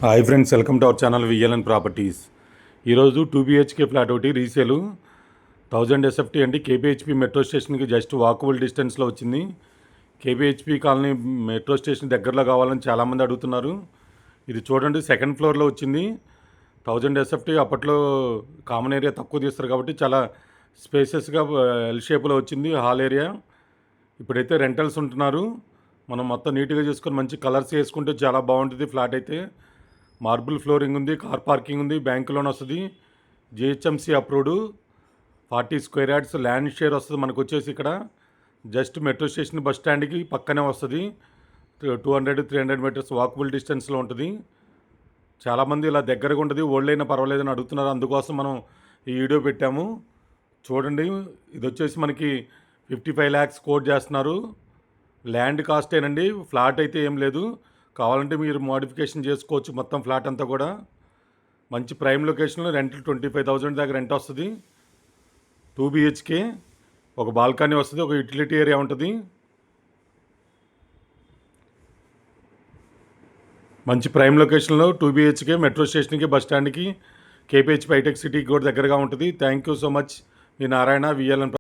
Hi friends, welcome to our channel VLN properties. ఈరోజు 2 BHK flat ఒకటి రీసేలు 1000 SFT అండి. కేపీహెచ్పి metro స్టేషన్కి జస్ట్ వాకబుల్ డిస్టెన్స్లో వచ్చింది. కేపీహెచ్పి కాలనీ మెట్రో స్టేషన్ దగ్గరలో కావాలని చాలామంది అడుగుతున్నారు. ఇది చూడండి, సెకండ్ ఫ్లోర్లో వచ్చింది. 1000 SFT అప్పట్లో కామన్ ఏరియా తక్కువ తీస్తారు కాబట్టి చాలా స్పేసెస్గా ఎల్ షేప్లో వచ్చింది హాల్ ఏరియా. ఇప్పుడైతే రెంటల్స్ ఉంటున్నారు. మనం మొత్తం నీట్గా చేసుకొని మంచి కలర్స్ వేసుకుంటే చాలా బాగుంటుంది. ఫ్లాట్ అయితే మార్బుల్ ఫ్లోరింగ్ ఉంది, కార్ పార్కింగ్ ఉంది, బ్యాంక్ లోన్ వస్తుంది, GHMC approved, 40 square yards land share వస్తుంది. మనకు వచ్చేసి ఇక్కడ జస్ట్ మెట్రో స్టేషన్ బస్ స్టాండ్కి పక్కనే వస్తుంది. 200-300 మీటర్స్ వాకబుల్ డిస్టెన్స్లో ఉంటుంది. చాలామంది ఇలా దగ్గరగా ఉంటుంది, ఓల్డ్ అయినా పర్వాలేదని అడుగుతున్నారు. అందుకోసం మనం ఈ వీడియో పెట్టాము. చూడండి, ఇది వచ్చేసి మనకి 55 lakhs కోట్ చేస్తున్నారు. ల్యాండ్ కాస్టేనండి, ఫ్లాట్ అయితే ఏం లేదు. కావాలంటే మీరు మోడిఫికేషన్ చేసుకోవచ్చు. మొత్తం ఫ్లాట్ అంతా కూడా మంచి ప్రైమ్ లొకేషన్లో రెంట్లు 25,000 దాకా రెంట్ వస్తుంది. 2 BHK, ఒక బాల్కనీ వస్తుంది, ఒక యూటిలిటీ ఏరియా ఉంటుంది. మంచి ప్రైమ్ లొకేషన్లో 2 BHK మెట్రో స్టేషన్కి, బస్ స్టాండ్కి, కేపీహెచ్పి హైటెక్ సిటీకి కూడా దగ్గరగా ఉంటుంది. Thank you so much. Me Narayana, VLN.